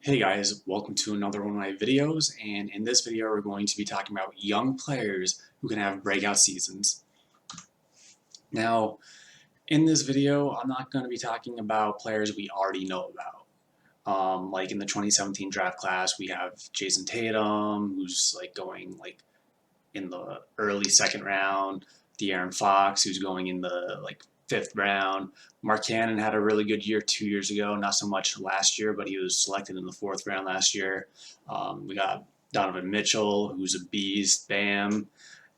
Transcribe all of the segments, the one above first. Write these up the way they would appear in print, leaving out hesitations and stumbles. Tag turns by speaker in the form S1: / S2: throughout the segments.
S1: Hey guys, welcome to another one of my videos, and in this video we're going to be talking about young players who can have breakout seasons. Now, in this video, I'm not going to be talking about players we already know about. Like in the 2017 draft class, we have Jason Tatum, who's going in the early second round, De'Aaron Fox, who's going in the fifth round. Mark Cannon had a really good year 2 years ago, not so much last year, but he was selected in the fourth round last year. We got Donovan Mitchell, who's a beast, Bam,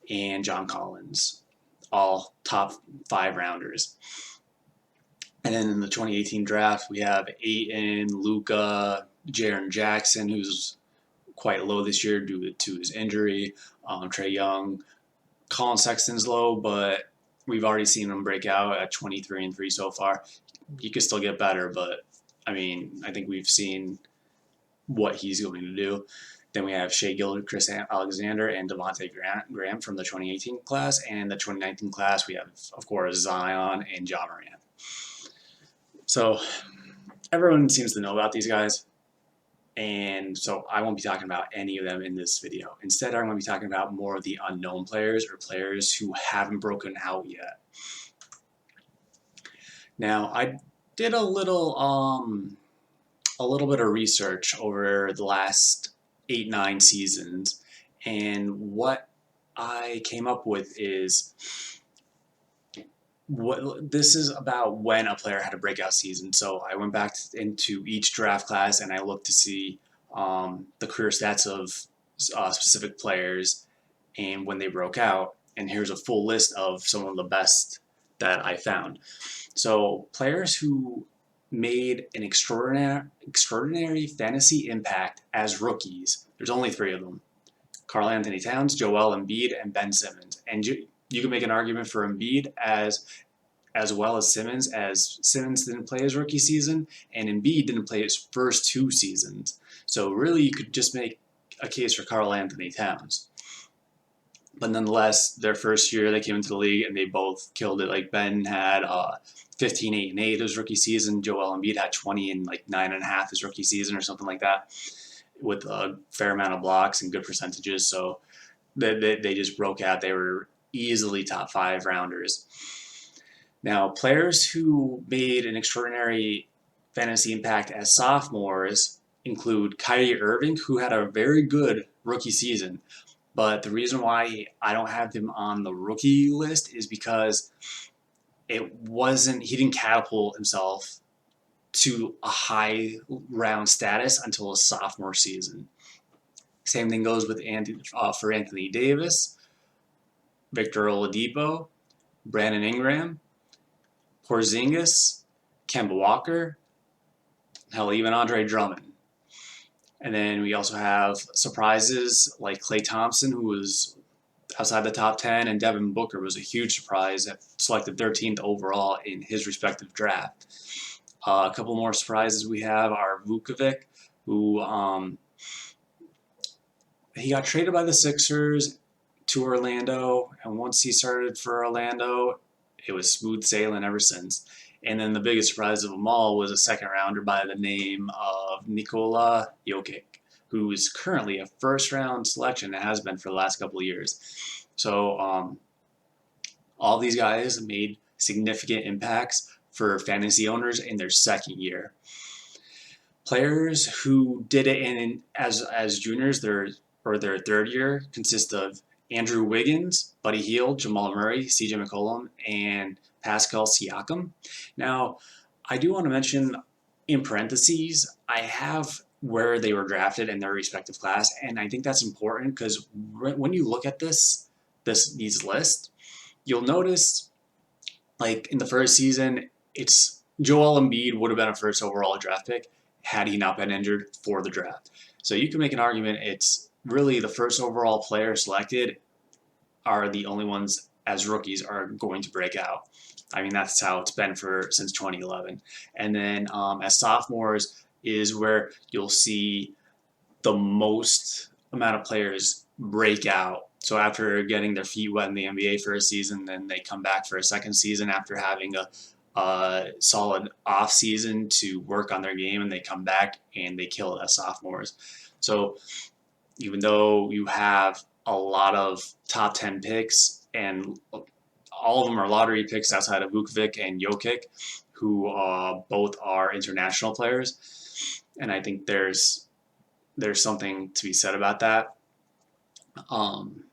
S1: and John Collins, all top 5 rounders. And then in the 2018 draft, we have Ayton, Luka, Jaren Jackson, who's quite low this year due to his injury, Trae Young. Colin Sexton's low, but we've already seen him break out at 23-3 so far. He could still get better, but I think we've seen what he's going to do. Then we have Shai Gilgeous, Chris Alexander, and Devontae Graham from the 2018 class. And the 2019 class, we have, of course, Zion and Ja Morant. So everyone seems to know about these guys. And so I won't be talking about any of them in this video. Instead, I'm going to be talking about more of the unknown players or players who haven't broken out yet. Now, I did a little bit of research over the last 8-9 seasons, and what I came up with is this is about when a player had a breakout season. So I went back into each draft class and I looked to see the career stats of specific players and when they broke out. And here's a full list of some of the best that I found. So players who made an extraordinary fantasy impact as rookies, there's only 3 of them: Karl Anthony Towns, Joel Embiid, and Ben Simmons. And you can make an argument for Embiid as well as Simmons didn't play his rookie season, and Embiid didn't play his first 2 seasons. So really, you could just make a case for Karl Anthony Towns. But nonetheless, their first year they came into the league and they both killed it. Like Ben had 15, 8, and 8 his rookie season. Joel Embiid had 20 and 9.5 his rookie season or something like that, with a fair amount of blocks and good percentages. So they just broke out. They were easily top 5 rounders. Now, players who made an extraordinary fantasy impact as sophomores include Kyrie Irving, who had a very good rookie season. But the reason why I don't have him on the rookie list is because he didn't catapult himself to a high round status until his sophomore season. Same thing goes with for Anthony Davis, Victor Oladipo, Brandon Ingram, Porzingis, Kemba Walker, hell, even Andre Drummond. And then we also have surprises like Klay Thompson, who was outside the top 10, and Devin Booker was a huge surprise, selected 13th overall in his respective draft. A couple more surprises we have are Vukovic, who he got traded by the Sixers to Orlando, and once he started for Orlando, it was smooth sailing ever since. And then the biggest surprise of them all was a second rounder by the name of Nikola Jokic, who is currently a first round selection and has been for the last couple of years. So all these guys made significant impacts for fantasy owners in their second year. Players who did it as juniors, their third year, consist of Andrew Wiggins, Buddy Hield, Jamal Murray, CJ McCollum, and Pascal Siakam. Now, I do want to mention in parentheses, I have where they were drafted in their respective class, and I think that's important because when you look at these lists, you'll notice, like in the first season, it's Joel Embiid would have been a first overall draft pick had he not been injured for the draft. So you can make an argument it's really the first overall player selected are the only ones as rookies are going to break out. That's how it's been since 2011. And then as sophomores is where you'll see the most amount of players break out. So after getting their feet wet in the NBA for a season, then they come back for a second season after having a solid off season to work on their game, and they come back and they kill it as sophomores. So even though you have a lot of top 10 picks, and all of them are lottery picks outside of Vukovic and Jokic, who both are international players, and I think there's something to be said about that. Um,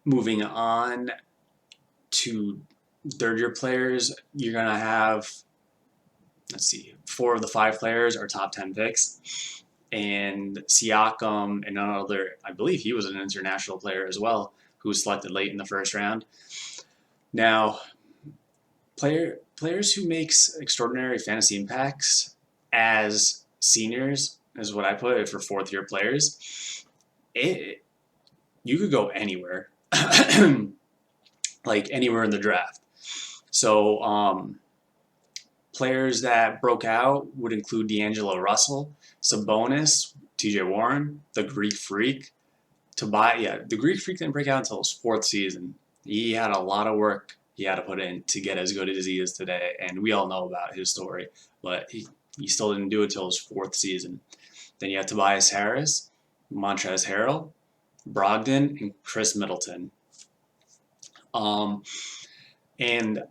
S1: Moving on to third year players, you're gonna have, let's see, 4 of the 5 players are top 10 picks, and Siakam and another, I believe he was an international player as well, who was selected late in the first round. Now, players who makes extraordinary fantasy impacts as seniors is what I put it for 4th year players. You could go anywhere, like anywhere in the draft. So players that broke out would include D'Angelo Russell, Sabonis, TJ Warren, the Greek Freak. The Greek Freak didn't break out until his 4th season. He had a lot of work he had to put in to get as good as he is today, and we all know about his story, but he still didn't do it till his 4th season. Then you have Tobias Harris, Montrezl Harrell, Brogdon, and Chris Middleton. And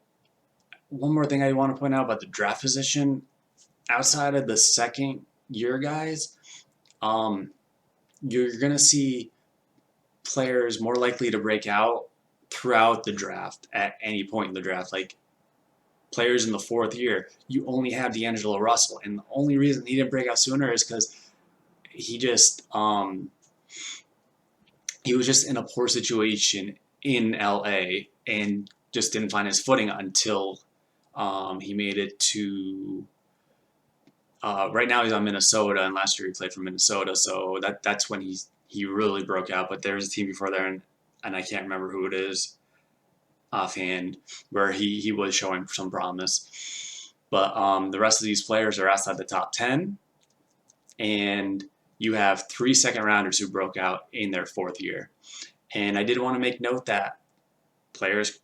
S1: one more thing I want to point out about the draft position, outside of the second year guys, you're going to see players more likely to break out throughout the draft at any point in the draft. Like players in the 4th year, you only have D'Angelo Russell, and the only reason he didn't break out sooner is because he was just in a poor situation in LA and just didn't find his footing until he made it to. Right now he's on Minnesota, and last year he played for Minnesota, so that's when he really broke out. But there was a team before there, and I can't remember who it is offhand, where he was showing some promise. But the rest of these players are outside the top 10, and you have 3 second-rounders who broke out in their 4th year. And I did want to make note that players,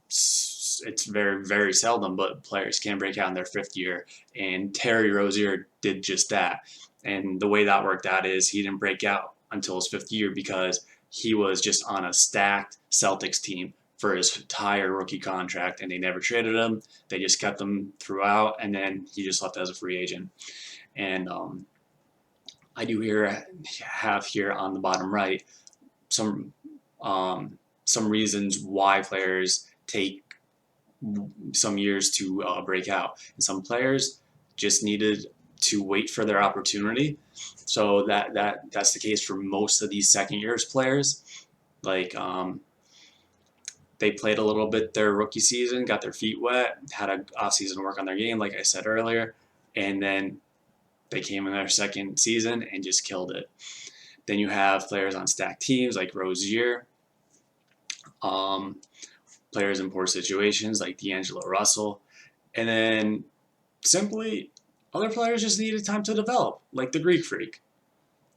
S1: it's very, very seldom, but players can break out in their 5th year. And Terry Rozier did just that. And the way that worked out is he didn't break out until his 5th year because he was just on a stacked Celtics team for his entire rookie contract, and they never traded him. They just kept him throughout, and then he just left as a free agent. And I do have here on the bottom right some reasons why players take some years to break out. And some players just needed to wait for their opportunity. So that's the case for most of these second years players. Like they played a little bit their rookie season, got their feet wet, had an off-season work on their game, like I said earlier, and then they came in their second season and just killed it. Then you have players on stacked teams like Rozier, players in poor situations like D'Angelo Russell, and then simply other players just needed time to develop, like the Greek Freak.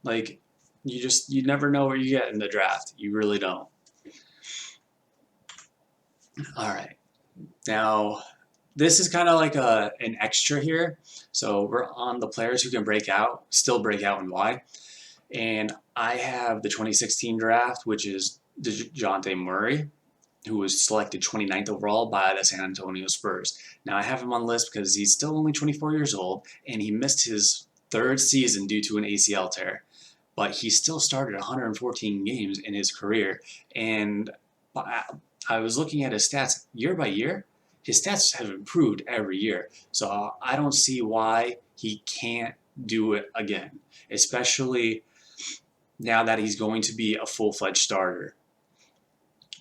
S1: Like you never know what you get in the draft. You really don't. All right. Now, this is kind of like an extra here. So we're on the players who can break out, still break out, and why. And I have the 2016 draft, which is Jonte Murray, who was selected 29th overall by the San Antonio Spurs. Now, I have him on the list because he's still only 24 years old, and he missed his 3rd season due to an ACL tear. But he still started 114 games in his career, and I was looking at his stats year by year. His stats have improved every year, so I don't see why he can't do it again, especially now that he's going to be a full-fledged starter.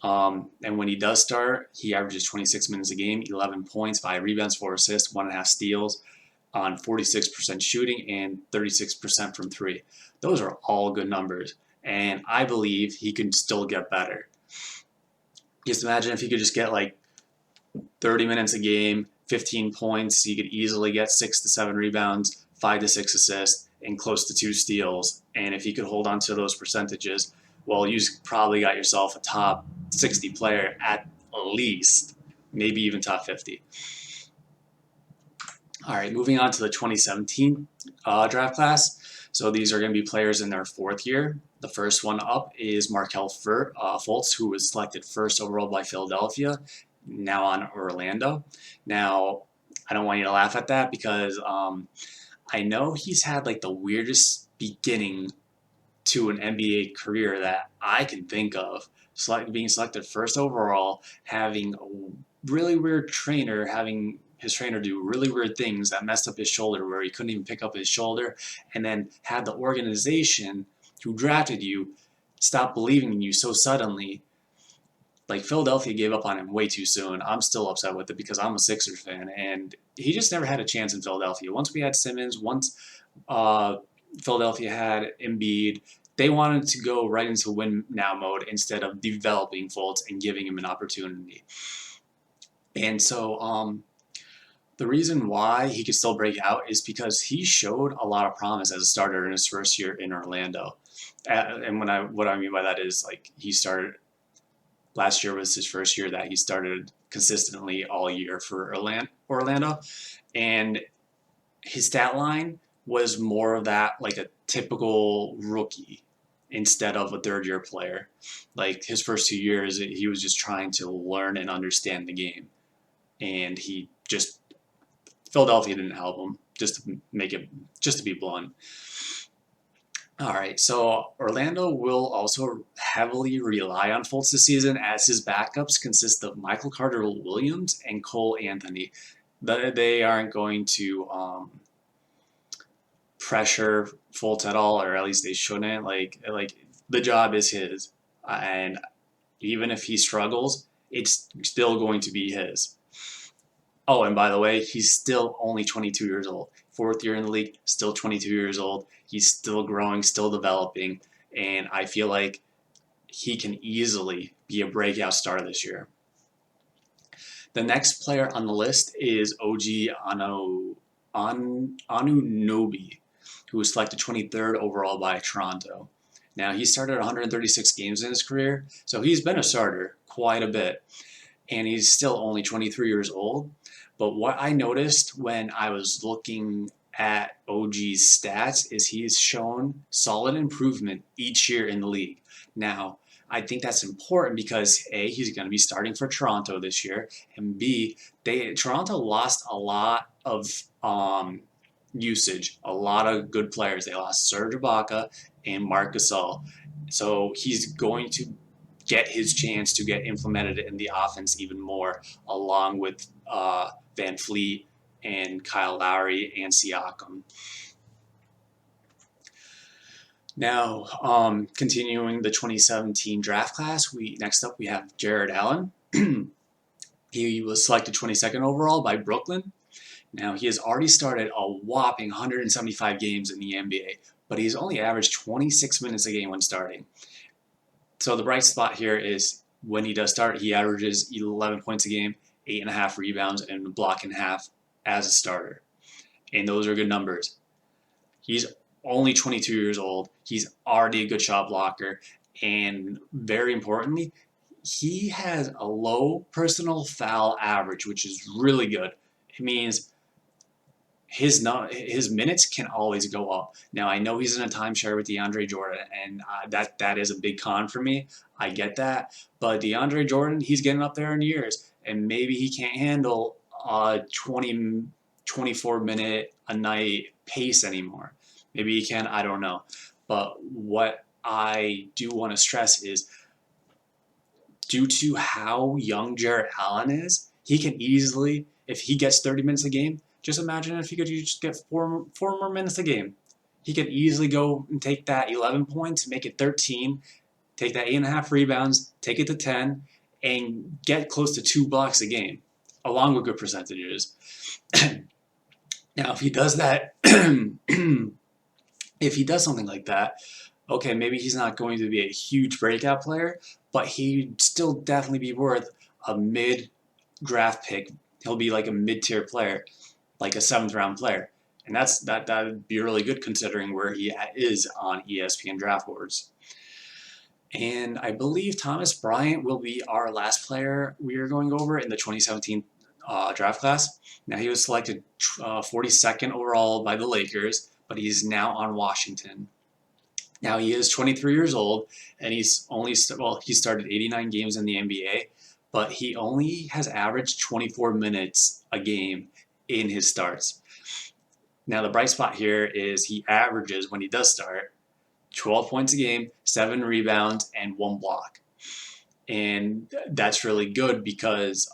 S1: And when he does start, he averages 26 minutes a game, 11 points, 5 rebounds, 4 assists, 1.5 steals on 46% shooting and 36% from 3. Those are all good numbers, and I believe he can still get better. Just imagine if he could just get like 30 minutes a game, 15 points, he could easily get 6 to 7 rebounds, 5 to 6 assists, and close to 2 steals. And if he could hold on to those percentages, well, you probably got yourself a top 60 player at least. maybe even top 50. All right, moving on to the 2017 draft class. So these are going to be players in their fourth year. The first one up is Markelle Fultz, who was selected first overall by Philadelphia, now on Orlando. Now, I don't want you to laugh at that because I know he's had like the weirdest beginning to an NBA career that I can think of. Being selected first overall, having a really weird trainer, having his trainer do really weird things that messed up his shoulder where he couldn't even pick up his shoulder, and then had the organization who drafted you stop believing in you so suddenly. Like, Philadelphia gave up on him way too soon. I'm still upset with it because I'm a Sixers fan, and he just never had a chance in Philadelphia. Once we had Simmons, once uh, Philadelphia had Embiid, they wanted to go right into win now mode instead of developing Fultz and giving him an opportunity. And so the reason why he could still break out is because he showed a lot of promise as a starter in his first year in Orlando. And what I mean by that is, like, he started last year was his first year that he started consistently all year for Orlando, and his stat line was more of that, like a typical rookie instead of a third year player. Like, his first 2 years, he was just trying to learn and understand the game, and Philadelphia didn't help him. Just to be blunt. All right, so Orlando will also heavily rely on Fultz this season, as his backups consist of Michael Carter-Williams and Cole Anthony. They aren't going to pressure Fultz at all, or at least they shouldn't. Like the job is his, and even if he struggles, it's still going to be his. Oh, and by the way, he's still only 22 years old. Fourth year in the league, still 22 years old. He's still growing, still developing, and I feel like he can easily be a breakout star this year. The next player on the list is OG Anunoby, who was selected 23rd overall by Toronto. Now, he started 136 games in his career, so he's been a starter quite a bit, and he's still only 23 years old. But what I noticed when I was looking at OG's stats is he's shown solid improvement each year in the league. Now, I think that's important because A, he's going to be starting for Toronto this year, and B, Toronto lost a lot of usage, a lot of good players. They lost Serge Ibaka and Marc Gasol, so he's going to get his chance to get implemented in the offense even more, along with Van Fleet and Kyle Lowry and Siakam. Now, continuing the 2017 draft class, next up we have Jarrett Allen. He was selected 22nd overall by Brooklyn. Now, he has already started a whopping 175 games in the NBA, but he's only averaged 26 minutes a game when starting. So the bright spot here is when he does start, he averages 11 points a game, 8.5 rebounds, and a block and a half as a starter. And those are good numbers. He's only 22 years old. He's already a good shot blocker. And very importantly, he has a low personal foul average, which is really good. It means his minutes can always go up. Now, I know he's in a timeshare with DeAndre Jordan, and that is a big con for me. I get that. But DeAndre Jordan, he's getting up there in years, and maybe he can't handle 24-minute a night pace anymore. Maybe he can, I don't know. But what I do want to stress is, due to how young Jarrett Allen is, he can easily, if he gets 30 minutes a game, just imagine if he could just get four more minutes a game. He could easily go and take that 11 points, make it 13, take that 8.5 rebounds, take it to 10, and get close to 2 blocks a game, along with good percentages. Now, if he does that, if he does something like that, okay, maybe he's not going to be a huge breakout player, but he'd still definitely be worth a mid-draft pick. He'll be like a mid-tier player, like a 7th-round player. And that would be really good considering where he is on ESPN draft boards. And I believe Thomas Bryant will be our last player we are going over in the 2017 draft class. Now, he was selected 42nd overall by the Lakers, but he's now on Washington. Now, he is 23 years old, and he's only, well, he started 89 games in the NBA, but he only has averaged 24 minutes a game in his starts. Now, the bright spot here is he averages, when he does start, 12 points a game, 7 rebounds, and 1 block. And that's really good because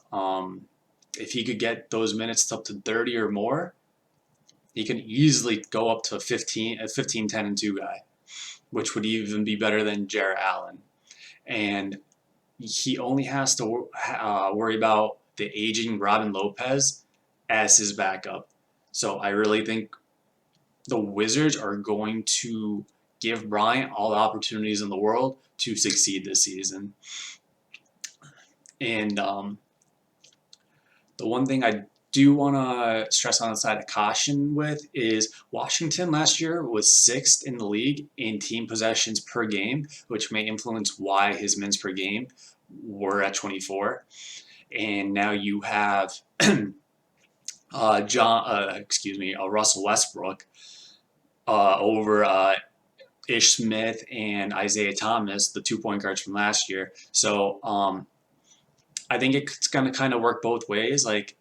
S1: if he could get those minutes up to 30 or more, he can easily go up to 15, a 15, 10, and 2 guy, which would even be better than Jarrett Allen. And he only has to worry about the aging Robin Lopez as his backup. So I really think the Wizards are going to give Bryant all the opportunities in the world to succeed this season. And the one thing I do want to stress on the side of caution with is Washington last year was 6th in the league in team possessions per game, which may influence why his minutes per game were at 24. And now you have Russell Westbrook over Ish Smith and Isaiah Thomas, the 2-point guards from last year. So I think it's going to kind of work both ways. Like,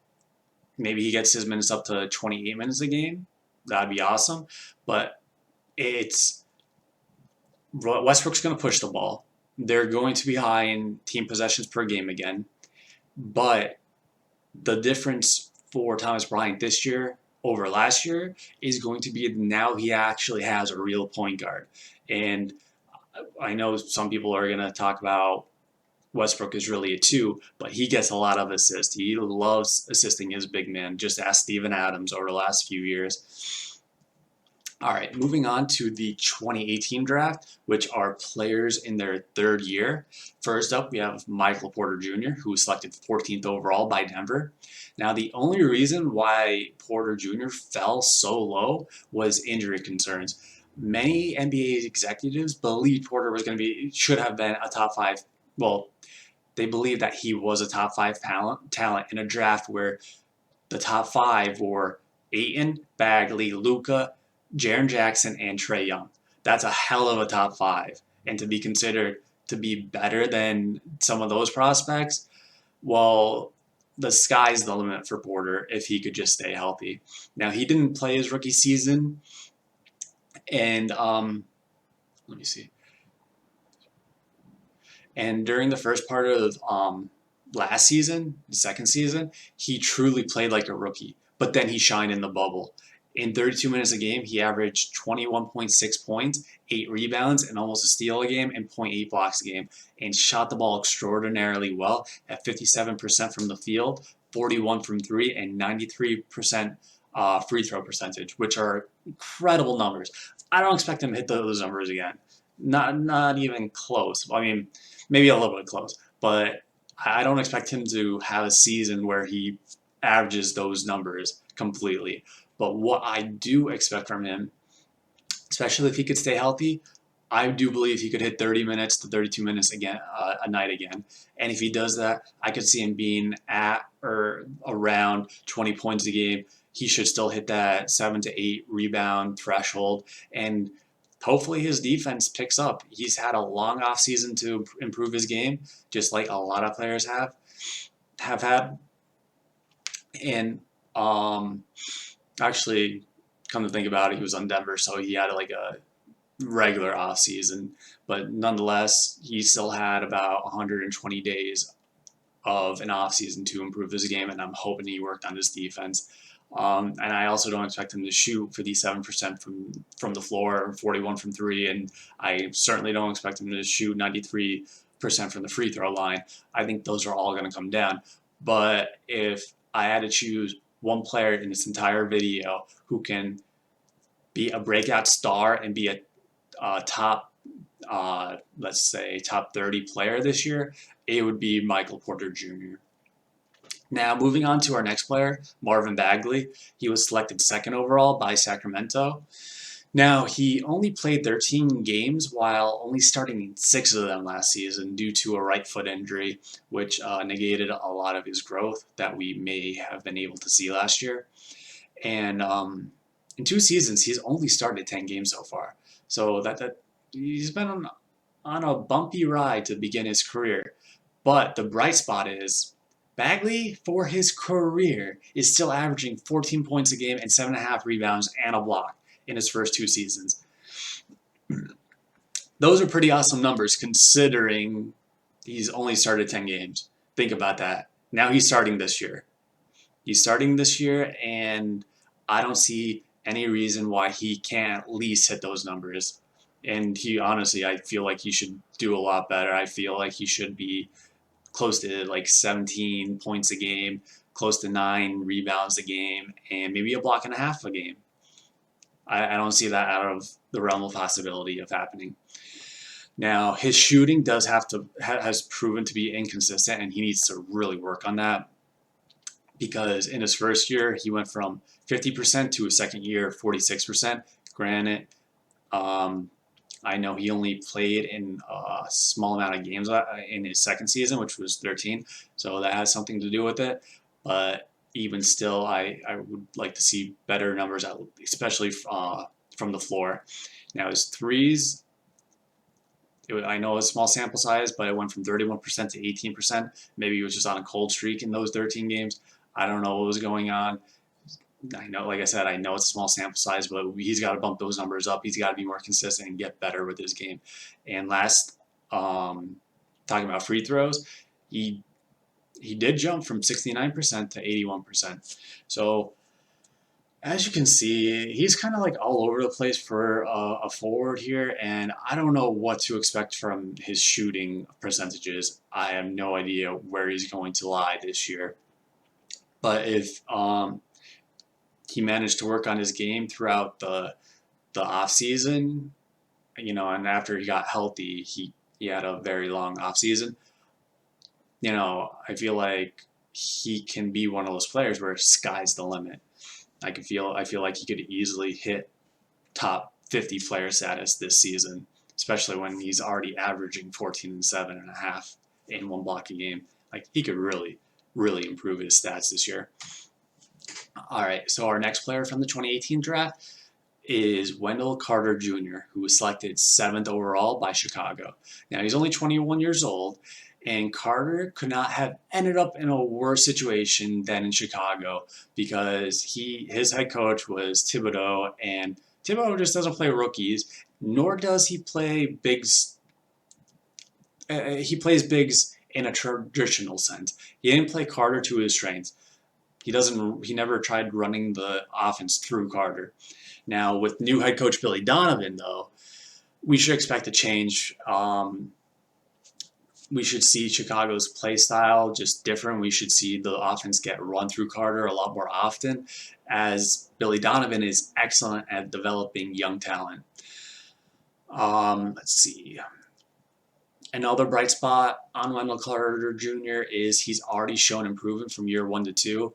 S1: maybe he gets his minutes up to 28 minutes a game. That'd be awesome. But Westbrook's going to push the ball. They're going to be high in team possessions per game again. But the difference for Thomas Bryant this year over last year is going to be now he actually has a real point guard. And I know some people are going to talk about Westbrook is really a 2, but he gets a lot of assists. He loves assisting his big man. Just ask Steven Adams over the last few years. All right, moving on to the 2018 draft, which are players in their 3rd year. First up, we have Michael Porter Jr., who was selected 14th overall by Denver. Now, the only reason why Porter Jr. fell so low was injury concerns. Many NBA executives believed Porter should have been a top 5. Well, they believe that he was a top 5 talent in a draft where the top 5 were Ayton, Bagley, Luka, Jaren Jackson, and Trae Young. That's a hell of a top 5. And to be considered to be better than some of those prospects, well, the sky's the limit for Porter if he could just stay healthy. Now, he didn't play his rookie season, and let me see. And during the first part of last season, the second season, he truly played like a rookie. But then he shined in the bubble. In 32 minutes a game, he averaged 21.6 points, 8 rebounds, and almost a steal a game, and 0.8 blocks a game, and shot the ball extraordinarily well at 57% from the field, 41 from 3, and 93% free throw percentage, which are incredible numbers. I don't expect him to hit those numbers again. Not even close. I mean, maybe a little bit close, but I don't expect him to have a season where he averages those numbers completely. But what I do expect from him, especially if he could stay healthy, I do believe he could hit 30 minutes to 32 minutes again a night again. And if he does that, I could see him being at or around 20 points a game. He should still hit that 7 to 8 rebound threshold, and hopefully his defense picks up. He's had a long off season to improve his game, just like a lot of players have had. And actually, come to think about it, he was on Denver, so he had like a regular off season. But nonetheless, he still had about 120 days of an off season to improve his game, and I'm hoping he worked on his defense. And I also don't expect him to shoot 57% from the floor, 41 from 3, and I certainly don't expect him to shoot 93% from the free throw line. I think those are all going to come down. But if I had to choose one player in this entire video who can be a breakout star and be a top, let's say, top 30 player this year, it would be Michael Porter Jr. Now, moving on to our next player, Marvin Bagley. He was selected 2nd overall by Sacramento. Now, he only played 13 games while only starting 6 of them last season due to a right foot injury, which negated a lot of his growth that we may have been able to see last year. And in 2 seasons, he's only started 10 games so far. So that he's been on a bumpy ride to begin his career. But the bright spot is Bagley, for his career, is still averaging 14 points a game and 7.5 rebounds and a block in his first 2 seasons. Those are pretty awesome numbers considering he's only started 10 games. Think about that. Now he's starting this year. He's starting this year, and I don't see any reason why he can't at least hit those numbers. And he honestly, I feel like he should do a lot better. I feel like he should be close to like 17 points a game, close to 9 rebounds a game, and maybe a block and a half a game. I don't see that out of the realm of possibility of happening. Now, his shooting has proven to be inconsistent, and he needs to really work on that because in his first year, he went from 50% to his second year, 46%. Granted, I know he only played in a small amount of games in his second season, which was 13, so that has something to do with it. But even still, I would like to see better numbers, especially from the floor. Now, his threes, I know it's a small sample size, but it went from 31% to 18%. Maybe he was just on a cold streak in those 13 games. I don't know what was going on. I know, like I said, I know it's a small sample size, but he's got to bump those numbers up. He's got to be more consistent and get better with his game. And last, talking about free throws, he did jump from 69% to 81%. So as you can see, he's kind of like all over the place for a forward here, and I don't know what to expect from his shooting percentages. I have no idea where he's going to lie this year. But if he managed to work on his game throughout the off season, and after he got healthy, he had a very long off season. I feel like he can be one of those players where sky's the limit. I feel like he could easily hit top 50 player status this season, especially when he's already averaging 14 and 7.5 in one block a game. Like he could really, really improve his stats this year. All right, so our next player from the 2018 draft is Wendell Carter Jr., who was selected 7th overall by Chicago. Now he's only 21 years old, and Carter could not have ended up in a worse situation than in Chicago because his head coach was Thibodeau, and Thibodeau just doesn't play rookies, nor does he play bigs. He plays bigs in a traditional sense. He didn't play Carter to his strengths. He never tried running the offense through Carter. Now with new head coach Billy Donovan, though, we should expect a change. We should see Chicago's play style just different. We should see the offense get run through Carter a lot more often, as Billy Donovan is excellent at developing young talent. Let's see. Another bright spot on Wendell Carter Jr. is he's already shown improvement from year 1 to 2.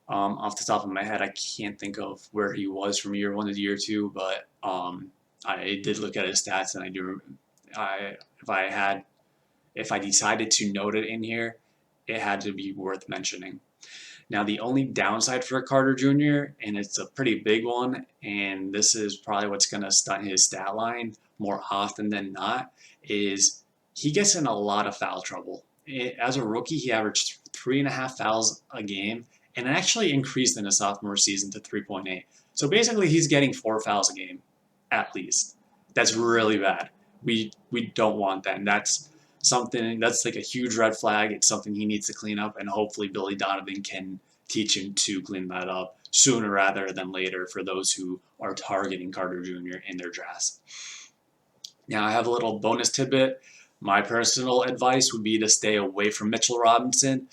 S1: Off the top of my head, I can't think of where he was from year 1 to year 2, but I did look at his stats, and I do. If I decided to note it in here, it had to be worth mentioning. Now, the only downside for Carter Jr., and it's a pretty big one, and this is probably what's going to stunt his stat line more often than not, is he gets in a lot of foul trouble. As a rookie, he averaged 3.5 fouls a game, and it actually increased in his sophomore season to 3.8. So basically, he's getting 4 fouls a game, at least. That's really bad. We don't want that, and that's like a huge red flag. It's something he needs to clean up, and hopefully Billy Donovan can teach him to clean that up sooner rather than later for those who are targeting Carter Jr. in their drafts. Now, I have a little bonus tidbit. My personal advice would be to stay away from Mitchell Robinson.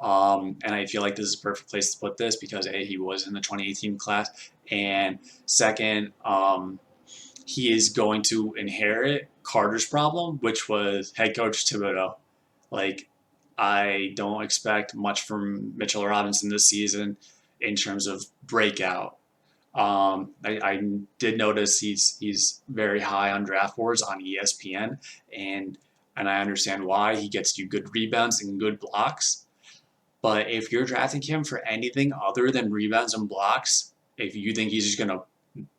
S1: And I feel like this is a perfect place to put this because A, he was in the 2018 class, and second, he is going to inherit Carter's problem, which was head coach Thibodeau. Like, I don't expect much from Mitchell Robinson this season in terms of breakout. I did notice he's very high on draft boards on ESPN, and I understand why. He gets you good rebounds and good blocks. But if you're drafting him for anything other than rebounds and blocks, if you think he's just gonna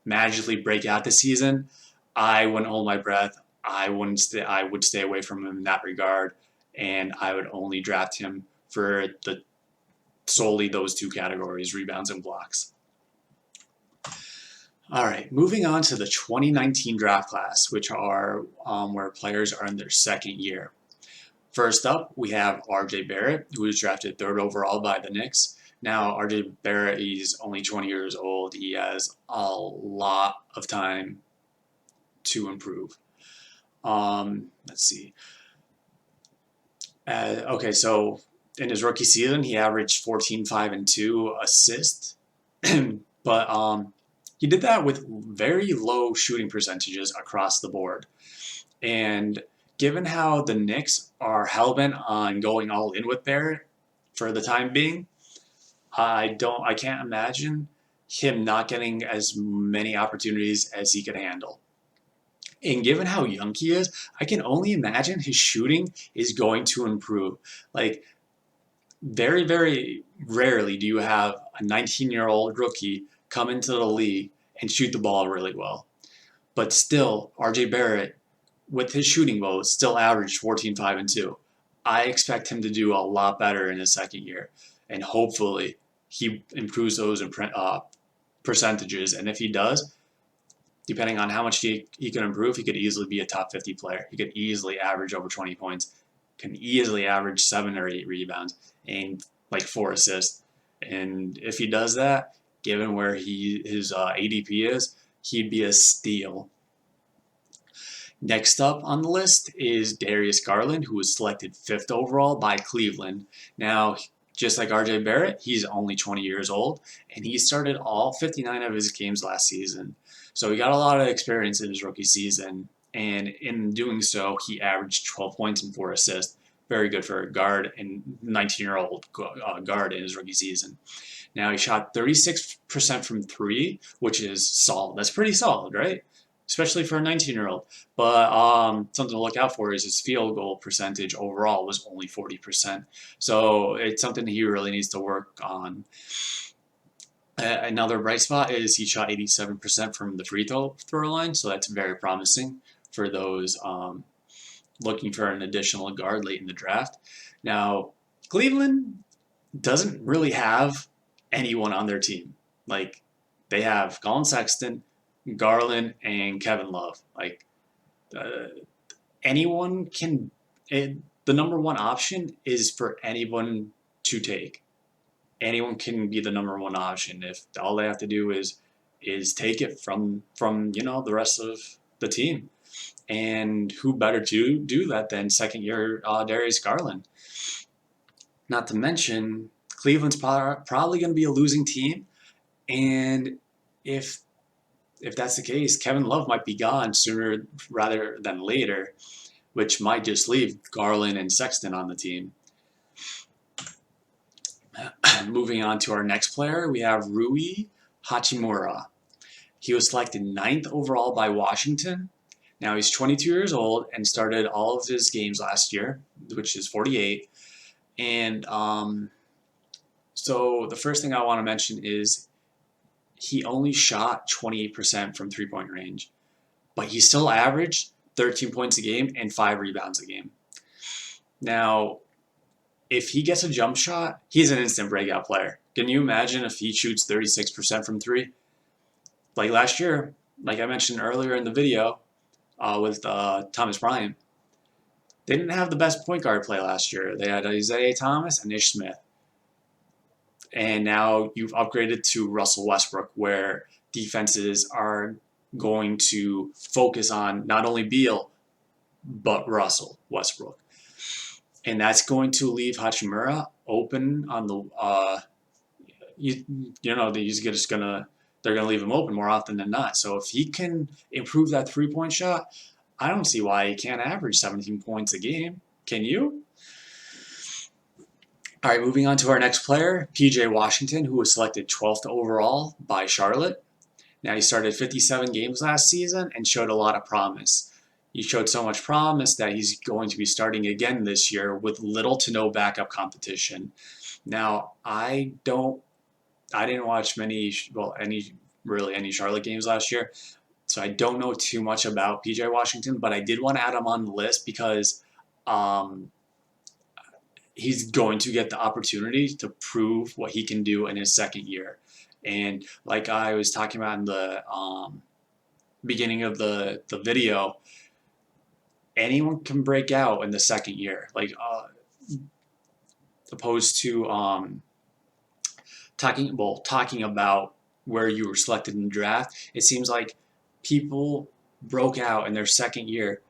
S1: magically break out this season, I wouldn't hold my breath. I wouldn't stay. I would stay away from him in that regard, and I would only draft him for the solely those two categories, rebounds and blocks. All right, moving on to the 2019 draft class, which are where players are in their second year. First up, we have RJ Barrett, who was drafted 3rd overall by the Knicks. Now, RJ Barrett, he's only 20 years old. He has a lot of time to improve. Let's see. Okay, so in his rookie season, he averaged 14, 5, and 2 assists. But he did that with very low shooting percentages across the board. And given how the Knicks are hellbent on going all in with Barrett for the time being, I can't imagine him not getting as many opportunities as he could handle. And given how young he is, I can only imagine his shooting is going to improve. Like, very, very rarely do you have a 19-year-old rookie come into the league and shoot the ball really well. But still, RJ Barrett, with his shooting woes, still averaged 14, 5, and 2. I expect him to do a lot better in his second year. And hopefully, he improves those percentages. And if he does, depending on how much he can improve, he could easily be a top 50 player. He could easily average over 20 points, can easily average 7 or 8 rebounds, and like 4 assists. And if he does that, given where his ADP is, he'd be a steal. Next up on the list is Darius Garland, who was selected 5th overall by Cleveland. Now, just like RJ Barrett, he's only 20 years old, and he started all 59 of his games last season. So he got a lot of experience in his rookie season, and in doing so, he averaged 12 points and 4 assists. Very good for a guard and 19-year-old guard in his rookie season. Now, he shot 36% from 3, which is solid. That's pretty solid, right? Especially for a 19-year-old. But something to look out for is his field goal percentage overall was only 40%. So it's something he really needs to work on. Another bright spot is he shot 87% from the free throw line, so that's very promising for those looking for an additional guard late in the draft. Now, Cleveland doesn't really have anyone on their team. Like, they have Colin Sexton, Garland, and Kevin Love. Like, anyone can. The number one option is for anyone to take. Anyone can be the number one option if all they have to do is take it from the rest of the team. And who better to do that than second year Darius Garland? Not to mention, Cleveland's probably going to be a losing team, and if that's the case, Kevin Love might be gone sooner rather than later, which might just leave Garland and Sexton on the team. Moving on to our next player, we have Rui Hachimura. He was selected 9th overall by Washington. Now he's 22 years old and started all of his games last year, which is 48. And so the first thing I want to mention is he only shot 28% from three-point range, but he still averaged 13 points a game and 5 rebounds a game. Now, if he gets a jump shot, he's an instant breakout player. Can you imagine if he shoots 36% from 3? Like last year, like I mentioned earlier in the video with Thomas Bryant, they didn't have the best point guard play last year. They had Isaiah Thomas and Ish Smith. And now you've upgraded to Russell Westbrook, where defenses are going to focus on not only Beal, but Russell Westbrook. And that's going to leave Hachimura open on the, they're gonna leave him open more often than not. So if he can improve that 3-point shot, I don't see why he can't average 17 points a game. Can you? All right, moving on to our next player, PJ Washington, who was selected 12th overall by Charlotte. Now, he started 57 games last season and showed a lot of promise. He showed so much promise that he's going to be starting again this year with little to no backup competition. Now, I didn't watch any Charlotte games last year, so I don't know too much about PJ Washington, but I did want to add him on the list because um, he's going to get the opportunity to prove what he can do in his second year. And like I was talking about in the beginning of the video, anyone can break out in the second year. Like opposed to talking about where you were selected in the draft, it seems like people broke out in their second year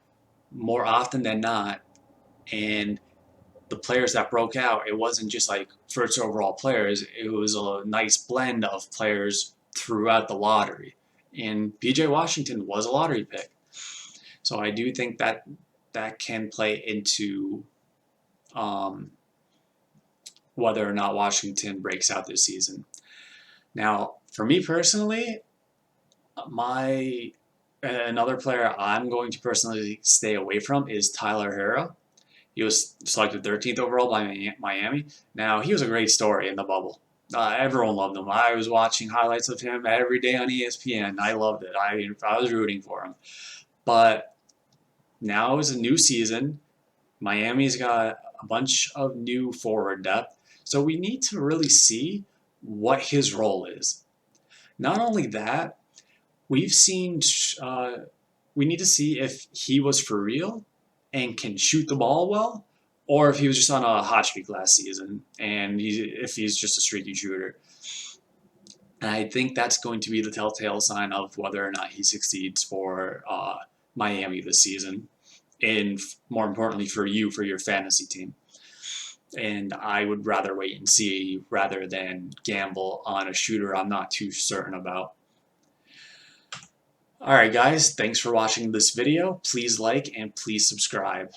S1: more often than not, and the players that broke out, it wasn't just like first overall players, it was a nice blend of players throughout the lottery. And PJ Washington was a lottery pick. So I do think that that can play into whether or not Washington breaks out this season. Now, for me personally, another player I'm going to personally stay away from is Tyler Herro. He was selected 13th overall by Miami. Now, he was a great story in the bubble. Everyone loved him. I was watching highlights of him every day on ESPN. I loved it. I was rooting for him. But now is a new season. Miami's got a bunch of new forward depth. So we need to really see what his role is. Not only that, we need to see if he was for real and can shoot the ball well, or if he was just on a hot streak last season and if he's just a streaky shooter. And I think that's going to be the telltale sign of whether or not he succeeds for Miami this season, and more importantly for you, for your fantasy team. And I would rather wait and see rather than gamble on a shooter I'm not too certain about. Alright guys, thanks for watching this video. Please like and please subscribe.